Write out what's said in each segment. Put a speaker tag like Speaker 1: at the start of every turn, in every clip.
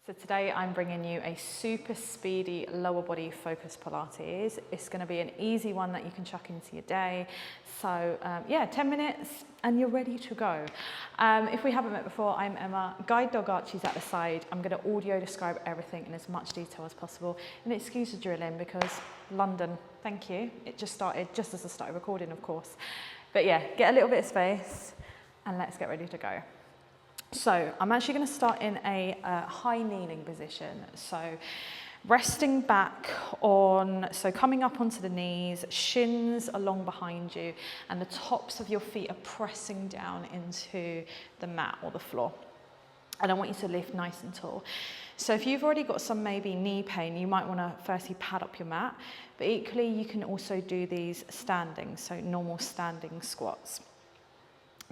Speaker 1: So today I'm bringing you a super speedy lower body focused Pilates. It's going to be an easy one that you can chuck into your day. So yeah, 10 minutes and you're ready to go. If we haven't met before, I'm Emma. Guide dog Archie's at the side. I'm going to audio describe everything in as much detail as possible. And excuse the drilling because London, thank you. It just started just as I started recording, of course. But yeah, get a little bit of space and let's get ready to go. So I'm actually going to start in a high kneeling position. So resting back on, so coming up onto the knees, shins along behind you, and the tops of your feet are pressing down into the mat or the floor. And I want you to lift nice and tall. So if you've already got some maybe knee pain, you might want to firstly pad up your mat, but equally you can also do these standing, so normal standing squats.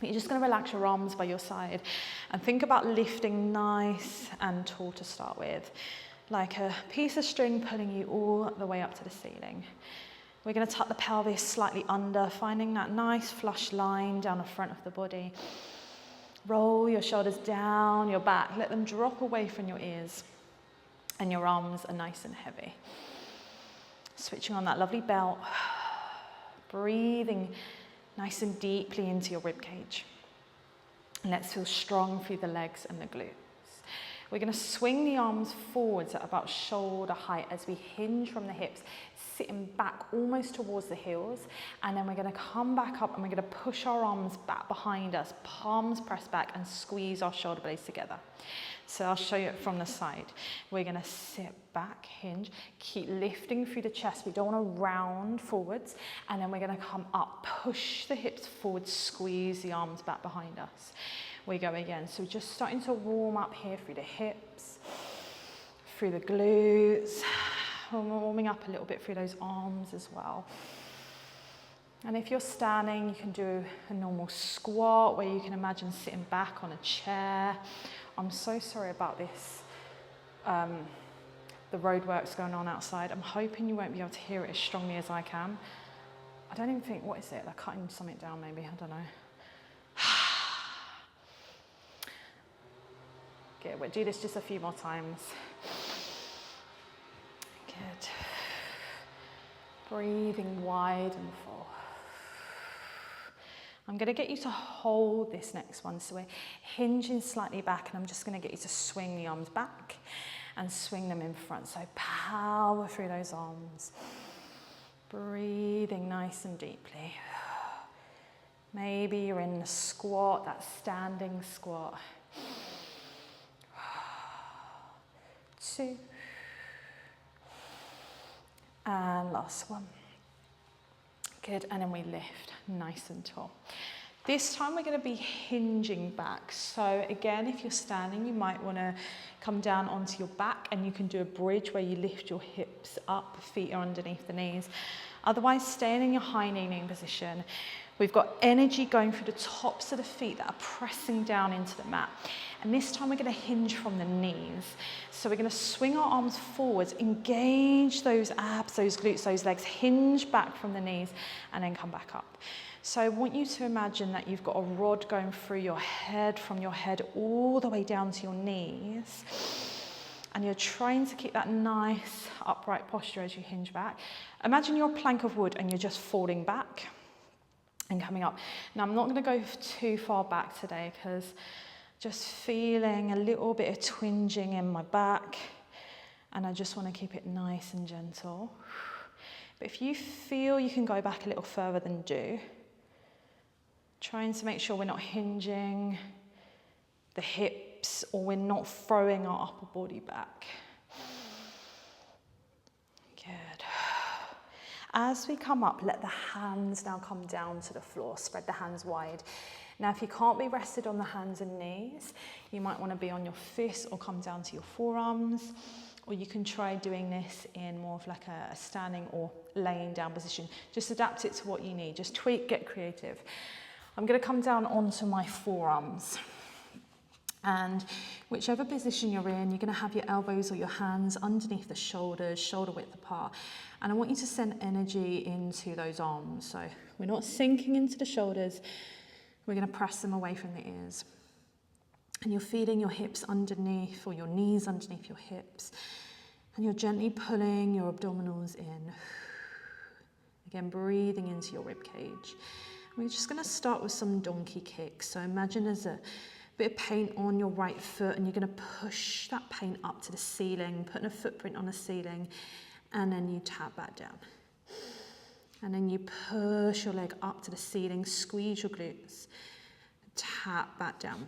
Speaker 1: You're just going to relax your arms by your side and think about lifting nice and tall to start with, like a piece of string pulling you all the way up to the ceiling. We're going to tuck the pelvis slightly under, finding that nice flush line down the front of the body. Roll your shoulders down your back, let them drop away from your ears, and your arms are nice and heavy. Switching on that lovely belt, breathing nice and deeply into your rib cage. And let's feel strong through the legs and the glutes. We're going to swing the arms forwards at about shoulder height as we hinge from the hips, sitting back almost towards the heels. And then we're going to come back up and we're going to push our arms back behind us, palms press back and squeeze our shoulder blades together. So I'll show you it from the side. We're going to sit back, hinge, keep lifting through the chest. We don't want to round forwards. And then we're going to come up, push the hips forward, squeeze the arms back behind us. We go again. So just starting to warm up here through the hips, through the glutes. We're warming up a little bit through those arms as well. And if you're standing, you can do a normal squat where you can imagine sitting back on a chair. I'm so sorry about this, the road works going on outside. I'm hoping you won't be able to hear it as strongly as I can. I don't even think, what is it? They're cutting something down maybe, I don't know. Good, we'll do this just a few more times. Good. Breathing wide and full. I'm going to get you to hold this next one. So we're hinging slightly back and I'm just going to get you to swing the arms back and swing them in front. So power through those arms. Breathing nice and deeply. Maybe you're in the squat, that standing squat. 2. And last one. Good, and then we lift nice and tall. This time we're going to be hinging back. So again, if you're standing, you might want to come down onto your back and you can do a bridge where you lift your hips up, feet are underneath the knees. Otherwise, staying in your high kneeling position. We've got energy going through the tops of the feet that are pressing down into the mat. And this time we're going to hinge from the knees. So we're going to swing our arms forwards, engage those abs, those glutes, those legs, hinge back from the knees, and then come back up. So I want you to imagine that you've got a rod going through your head, from your head all the way down to your knees. And you're trying to keep that nice upright posture as you hinge back. Imagine you're a plank of wood and you're just falling back and coming up. Now I'm not going to go too far back today because just feeling a little bit of twinging in my back, and I just want to keep it nice and gentle. But if you feel you can go back a little further, then do. Trying to make sure we're not hinging the hips or we're not throwing our upper body back. Good. As we come up, let the hands now come down to the floor. Spread the hands wide. Now, if you can't be rested on the hands and knees, you might want to be on your fists or come down to your forearms. Or you can try doing this in more of like a standing or laying down position. Just adapt it to what you need. Just tweak, get creative. I'm going to come down onto my forearms. And whichever position you're in, you're going to have your elbows or your hands underneath the shoulders, shoulder width apart. And I want you to send energy into those arms. So we're not sinking into the shoulders. We're going to press them away from the ears. And you're feeling your hips underneath, or your knees underneath your hips. And you're gently pulling your abdominals in. Again, breathing into your rib cage. We're just going to start with some donkey kicks. So imagine there's a bit of paint on your right foot, and you're going to push that paint up to the ceiling, putting a footprint on the ceiling, and then you tap back down. And then you push your leg up to the ceiling, squeeze your glutes, tap back down.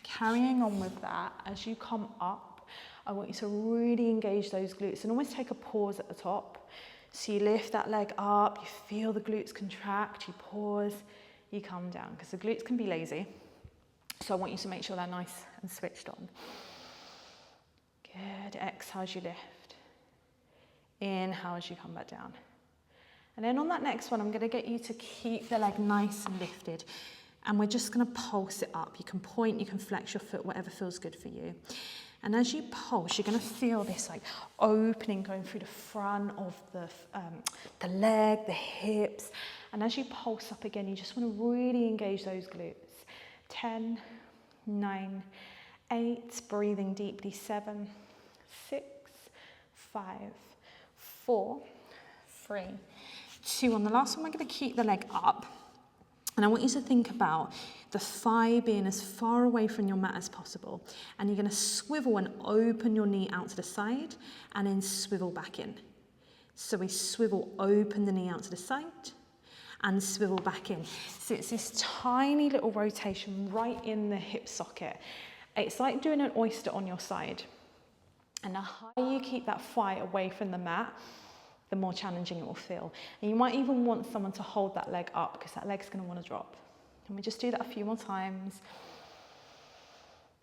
Speaker 1: Carrying on with that, as you come up, I want you to really engage those glutes and almost take a pause at the top. So you lift that leg up, you feel the glutes contract, you pause, you come down, because the glutes can be lazy. So I want you to make sure they're nice and switched on. Good, exhale as you lift. Inhale as you come back down. And then on that next one, I'm going to get you to keep the leg nice and lifted. And we're just going to pulse it up. You can point, you can flex your foot, whatever feels good for you. And as you pulse, you're going to feel this like opening going through the front of the leg, the hips. And as you pulse up again, you just want to really engage those glutes. 10, 9, 8, breathing deeply. 7, 6, 5, 4, 3, 2. On the last one, we're going to keep the leg up. And I want you to think about the thigh being as far away from your mat as possible. And you're going to swivel and open your knee out to the side and then swivel back in. So we swivel, open the knee out to the side and swivel back in. So it's this tiny little rotation right in the hip socket. It's like doing an oyster on your side. And the higher you keep that thigh away from the mat, the more challenging it will feel. And you might even want someone to hold that leg up, because that leg's going to want to drop. And we just do that a few more times.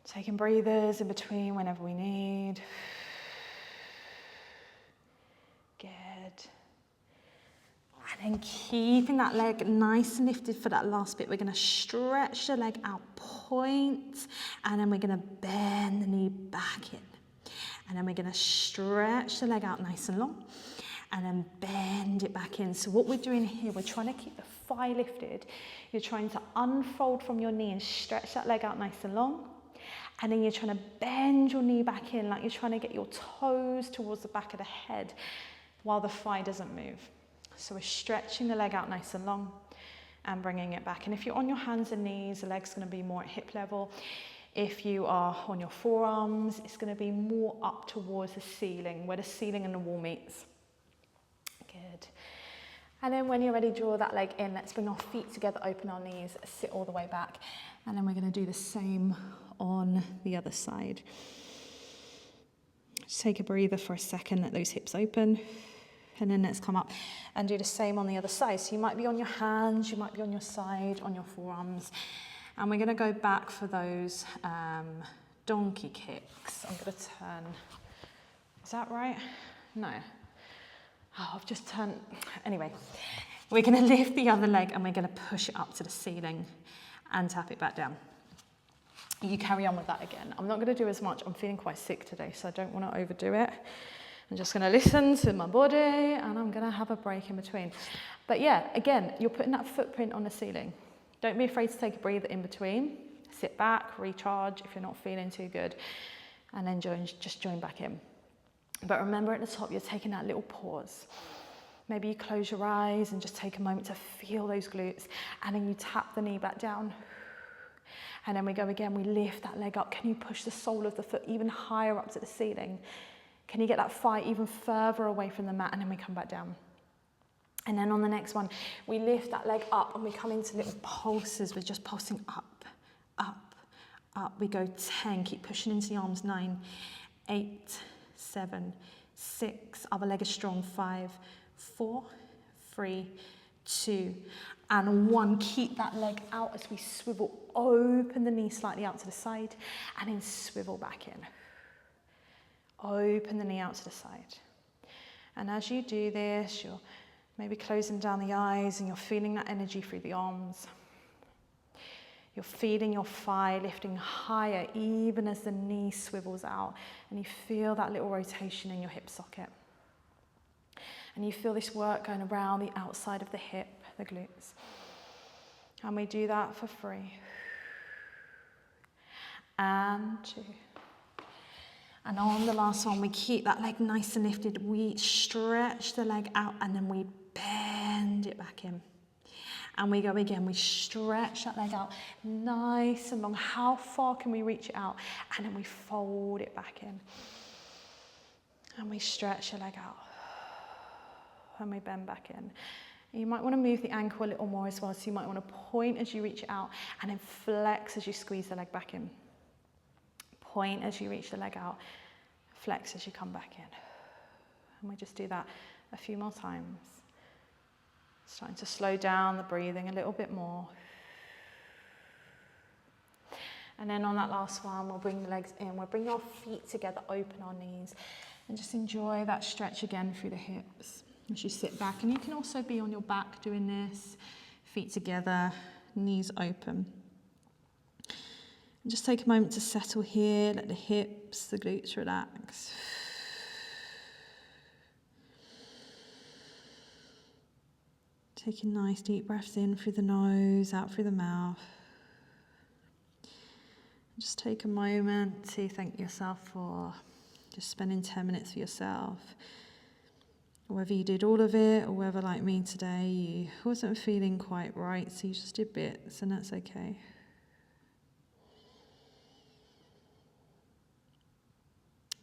Speaker 1: Taking breathers in between whenever we need. Good. And then keeping that leg nice and lifted for that last bit. We're going to stretch the leg out, point, and then we're going to bend the knee back in. And then we're going to stretch the leg out nice and long, and then bend it back in. So what we're doing here, we're trying to keep the thigh lifted. You're trying to unfold from your knee and stretch that leg out nice and long. And then you're trying to bend your knee back in, like you're trying to get your toes towards the back of the head while the thigh doesn't move. So we're stretching the leg out nice and long and bringing it back. And if you're on your hands and knees, the leg's going to be more at hip level. If you are on your forearms, it's going to be more up towards the ceiling, where the ceiling and the wall meets. Good. And then when you're ready, draw that leg in. Let's bring our feet together, open our knees, sit all the way back. And then we're going to do the same on the other side. Just take a breather for a second, let those hips open. And then let's come up and do the same on the other side. So you might be on your hands, you might be on your side, on your forearms. And we're going to go back for those donkey kicks. I'm going to turn. Is that right? No. Oh, I've just turned. Anyway, we're going to lift the other leg and we're going to push it up to the ceiling and tap it back down. You carry on with that again. I'm not going to do as much. I'm feeling quite sick today, so I don't want to overdo it. I'm just going to listen to my body, and I'm going to have a break in between. But yeah, again, you're putting that footprint on the ceiling. Don't be afraid to take a breather in between. Sit back, recharge if you're not feeling too good, and then just join back in. But remember, at the top, you're taking that little pause. Maybe you close your eyes and just take a moment to feel those glutes, and then you tap the knee back down. And then we go again, we lift that leg up. Can you push the sole of the foot even higher up to the ceiling? Can you get that thigh even further away from the mat? And then we come back down. And then on the next one, we lift that leg up and we come into little pulses. We're just pulsing up, up, up. We go 10, keep pushing into the arms. 9, 8, 7, 6. Other leg is strong. 5, 4, 3, 2, and 1. Keep that leg out as we swivel. Open the knee slightly out to the side and then swivel back in. Open the knee out to the side. And as you do this, you're maybe closing down the eyes and you're feeling that energy through the arms. You're feeling your thigh lifting higher even as the knee swivels out, and you feel that little rotation in your hip socket. And you feel this work going around the outside of the hip, the glutes. And we do that for 3. and 2. And on the last one, we keep that leg nice and lifted. We stretch the leg out and then we bend it back in. And we go again, we stretch that leg out nice and long. How far can we reach it out? And then we fold it back in. And we stretch the leg out. And we bend back in. You might want to move the ankle a little more as well. So you might want to point as you reach it out and then flex as you squeeze the leg back in. Point as you reach the leg out. Flex as you come back in. And we just do that a few more times. Starting to slow down the breathing a little bit more. And then on that last one, we'll bring the legs in. We'll bring our feet together, open our knees, and just enjoy that stretch again through the hips as you sit back. And you can also be on your back doing this, feet together, knees open. And just take a moment to settle here, let the hips, the glutes relax. Taking nice deep breaths in through the nose, out through the mouth. Just take a moment to thank yourself for just spending 10 minutes for yourself. Whether you did all of it or whether, like me today, you wasn't feeling quite right, so you just did bits, and that's okay.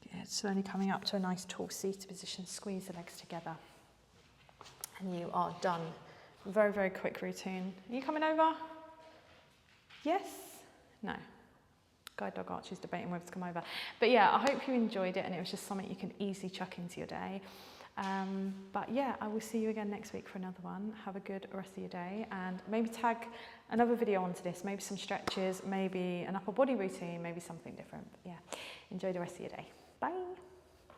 Speaker 1: Good. Slowly coming up to a nice tall seated position. Squeeze the legs together. And you are done. Very, very quick routine. Are you coming over? Yes? No. Guide dog Archie's debating whether to come over. But yeah, I hope you enjoyed it and it was just something you can easily chuck into your day. But yeah, I will see you again next week for another one. Have a good rest of your day and maybe tag another video onto this. Maybe some stretches, maybe an upper body routine, maybe something different. But yeah, enjoy the rest of your day. Bye.